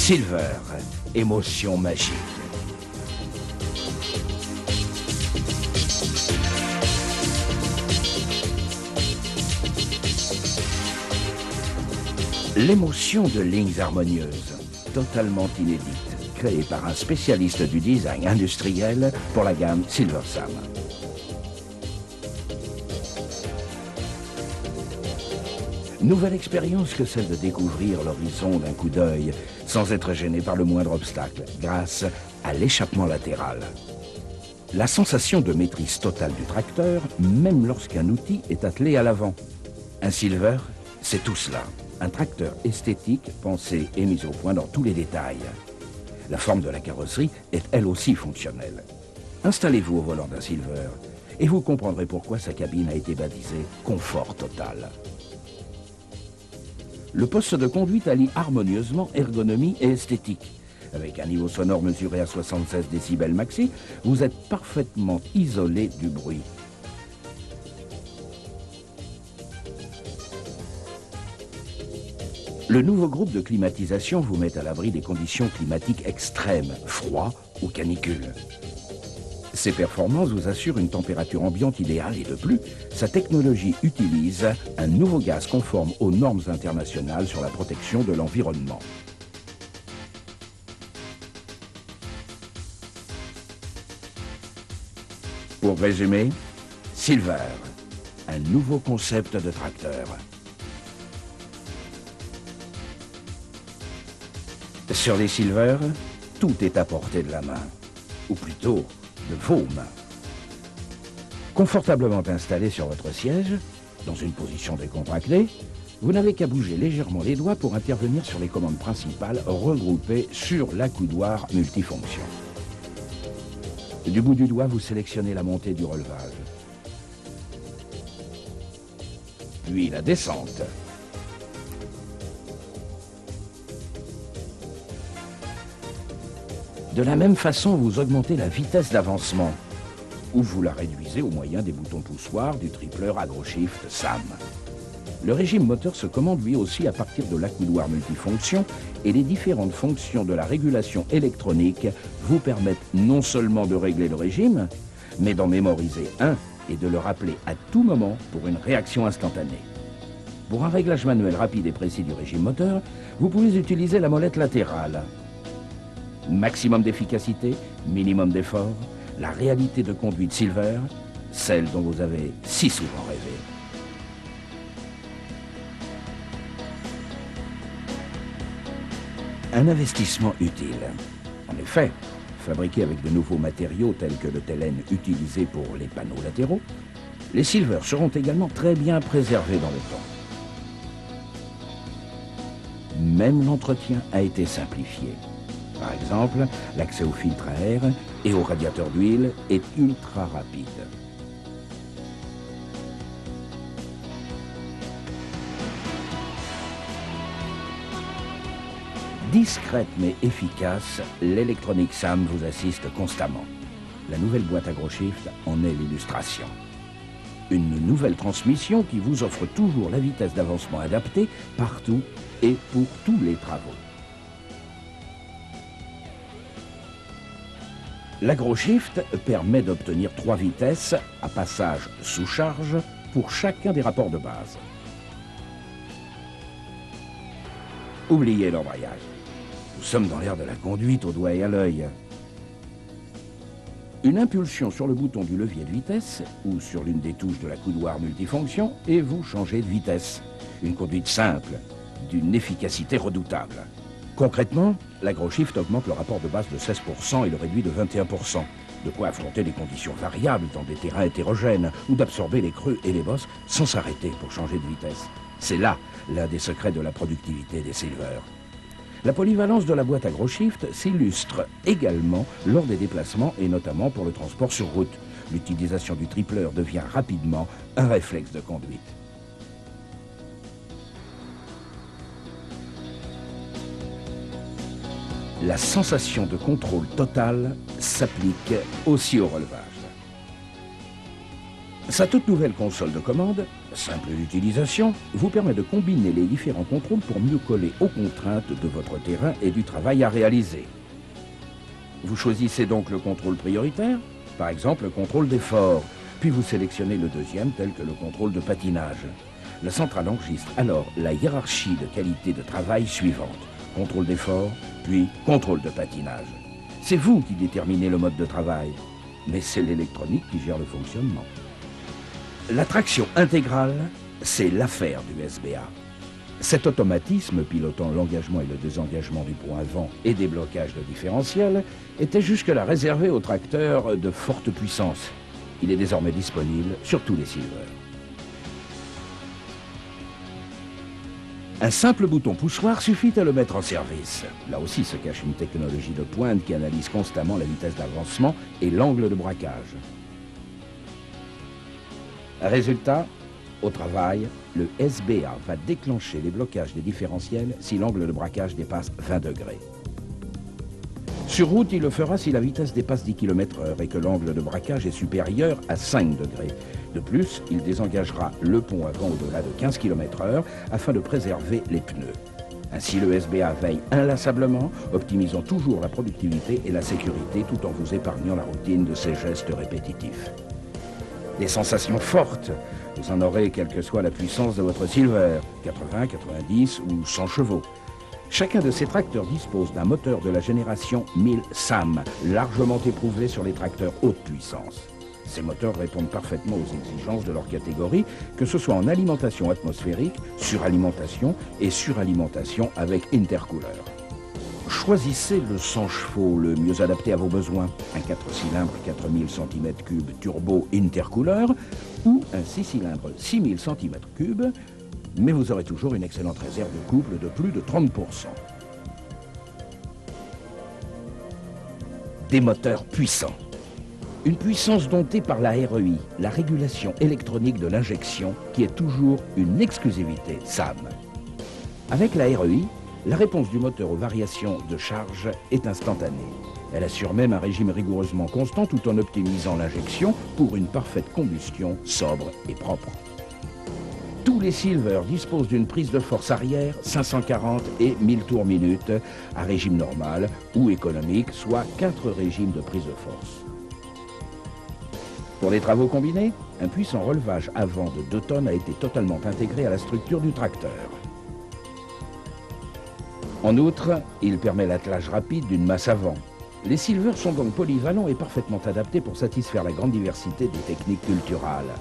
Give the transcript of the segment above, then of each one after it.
Silver, émotion magique. L'émotion de lignes harmonieuses, totalement inédite, créée par un spécialiste du design industriel pour la gamme Silversam. Nouvelle expérience que celle de découvrir l'horizon d'un coup d'œil, sans être gêné par le moindre obstacle, grâce à l'échappement latéral. La sensation de maîtrise totale du tracteur, même lorsqu'un outil est attelé à l'avant. Un Silver, c'est tout cela. Un tracteur esthétique, pensé et mis au point dans tous les détails. La forme de la carrosserie est elle aussi fonctionnelle. Installez-vous au volant d'un Silver et vous comprendrez pourquoi sa cabine a été baptisée « Confort Total ». Le poste de conduite allie harmonieusement ergonomie et esthétique. Avec un niveau sonore mesuré à 76 décibels maxi, vous êtes parfaitement isolé du bruit. Le nouveau groupe de climatisation vous met à l'abri des conditions climatiques extrêmes, froid ou canicule. Ses performances vous assurent une température ambiante idéale et de plus, sa technologie utilise un nouveau gaz conforme aux normes internationales sur la protection de l'environnement. Pour résumer, Silver, un nouveau concept de tracteur. Sur les Silver, tout est à portée de la main, ou plutôt de vos mains. Confortablement installé sur votre siège, dans une position décontractée, vous n'avez qu'à bouger légèrement les doigts pour intervenir sur les commandes principales regroupées sur l'accoudoir multifonction. Du bout du doigt, vous sélectionnez la montée du relevage, puis la descente. De la même façon, vous augmentez la vitesse d'avancement, ou vous la réduisez au moyen des boutons poussoirs du tripleur AgroShift SAM. Le régime moteur se commande lui aussi à partir de l'accoudoir multifonction et les différentes fonctions de la régulation électronique vous permettent non seulement de régler le régime, mais d'en mémoriser un et de le rappeler à tout moment pour une réaction instantanée. Pour un réglage manuel rapide et précis du régime moteur, vous pouvez utiliser la molette latérale. Maximum d'efficacité, minimum d'effort, la réalité de conduite Silver, celle dont vous avez si souvent rêvé. Un investissement utile. En effet, fabriqués avec de nouveaux matériaux tels que le télène utilisé pour les panneaux latéraux, les Silver seront également très bien préservés dans le temps. Même l'entretien a été simplifié. Par exemple, l'accès au filtre à air et au radiateur d'huile est ultra rapide. Discrète mais efficace, l'électronique SAM vous assiste constamment. La nouvelle boîte AgroShift en est l'illustration. Une nouvelle transmission qui vous offre toujours la vitesse d'avancement adaptée partout et pour tous les travaux. L'AgroShift permet d'obtenir 3 vitesses à passage sous charge pour chacun des rapports de base. Oubliez l'embrayage. Nous sommes dans l'ère de la conduite au doigt et à l'œil. Une impulsion sur le bouton du levier de vitesse ou sur l'une des touches de l'accoudoir multifonction et vous changez de vitesse. Une conduite simple, d'une efficacité redoutable. Concrètement, l'AgroShift augmente le rapport de base de 16% et le réduit de 21%. De quoi affronter des conditions variables dans des terrains hétérogènes ou d'absorber les creux et les bosses sans s'arrêter pour changer de vitesse. C'est là l'un des secrets de la productivité des Silver. La polyvalence de la boîte AgroShift s'illustre également lors des déplacements et notamment pour le transport sur route. L'utilisation du tripleur devient rapidement un réflexe de conduite. La sensation de contrôle total s'applique aussi au relevage. Sa toute nouvelle console de commande simple d'utilisation, vous permet de combiner les différents contrôles pour mieux coller aux contraintes de votre terrain et du travail à réaliser. Vous choisissez donc le contrôle prioritaire, par exemple le contrôle d'effort, puis vous sélectionnez le deuxième tel que le contrôle de patinage. La centrale enregistre alors la hiérarchie de qualité de travail suivante. Contrôle d'effort, puis contrôle de patinage. C'est vous qui déterminez le mode de travail, mais c'est l'électronique qui gère le fonctionnement. La traction intégrale, c'est l'affaire du SBA. Cet automatisme pilotant l'engagement et le désengagement du pont avant et des blocages de différentiel était jusque-là réservé aux tracteurs de forte puissance. Il est désormais disponible sur tous les Silver. Un simple bouton poussoir suffit à le mettre en service. Là aussi se cache une technologie de pointe qui analyse constamment la vitesse d'avancement et l'angle de braquage. Résultat, au travail, le SBA va déclencher les blocages des différentiels si l'angle de braquage dépasse 20 degrés. Sur route, il le fera si la vitesse dépasse 10 km/h et que l'angle de braquage est supérieur à 5 degrés. De plus, il désengagera le pont avant au-delà de 15 km/h afin de préserver les pneus. Ainsi, le SBA veille inlassablement, optimisant toujours la productivité et la sécurité tout en vous épargnant la routine de ces gestes répétitifs. Des sensations fortes, vous en aurez quelle que soit la puissance de votre Silver, 80, 90 ou 100 chevaux. Chacun de ces tracteurs dispose d'un moteur de la génération 1000 SAM, largement éprouvé sur les tracteurs haute puissance. Ces moteurs répondent parfaitement aux exigences de leur catégorie, que ce soit en alimentation atmosphérique, suralimentation et suralimentation avec intercooler. Choisissez le 100 chevaux le mieux adapté à vos besoins, un 4 cylindres 4000 cm3 turbo intercooler ou un 6 cylindres 6000 cm3, mais vous aurez toujours une excellente réserve de couple de plus de 30%. Des moteurs puissants. Une puissance domptée par la REI, la régulation électronique de l'injection, qui est toujours une exclusivité SAM. Avec la REI, la réponse du moteur aux variations de charge est instantanée. Elle assure même un régime rigoureusement constant tout en optimisant l'injection pour une parfaite combustion sobre et propre. Tous les Silver disposent d'une prise de force arrière 540 et 1000 tours minute à régime normal ou économique, soit 4 régimes de prise de force. Pour les travaux combinés, un puissant relevage avant de 2 tonnes a été totalement intégré à la structure du tracteur. En outre, il permet l'attelage rapide d'une masse avant. Les Silver sont donc polyvalents et parfaitement adaptés pour satisfaire la grande diversité des techniques culturales.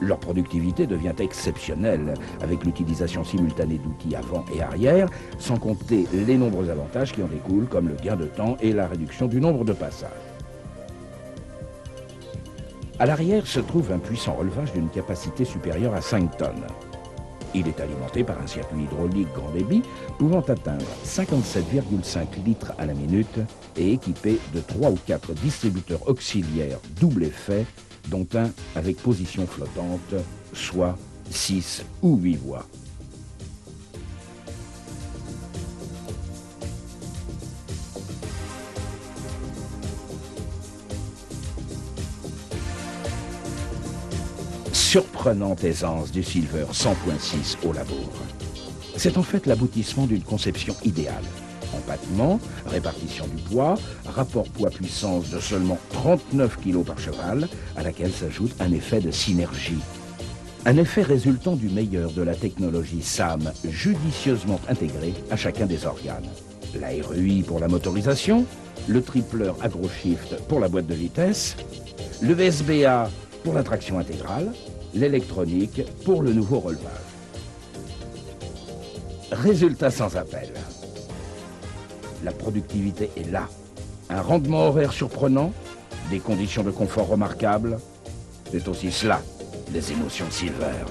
Leur productivité devient exceptionnelle avec l'utilisation simultanée d'outils avant et arrière, sans compter les nombreux avantages qui en découlent comme le gain de temps et la réduction du nombre de passages. À l'arrière se trouve un puissant relevage d'une capacité supérieure à 5 tonnes. Il est alimenté par un circuit hydraulique grand débit pouvant atteindre 57,5 litres à la minute et équipé de 3 ou 4 distributeurs auxiliaires double effet, dont un avec position flottante, soit 6 ou 8 voies. Surprenante aisance du Silver 100.6 au labour. C'est en fait l'aboutissement d'une conception idéale. Empattement, répartition du poids, rapport poids-puissance de seulement 39 kg par cheval, à laquelle s'ajoute un effet de synergie. Un effet résultant du meilleur de la technologie SAM, judicieusement intégrée à chacun des organes. La REI pour la motorisation, le tripleur AgroShift pour la boîte de vitesse, le SBA pour la traction intégrale, l'électronique pour le nouveau relevage. Résultat sans appel. La productivité est là. Un rendement horaire surprenant, des conditions de confort remarquables. C'est aussi cela, les émotions Silver.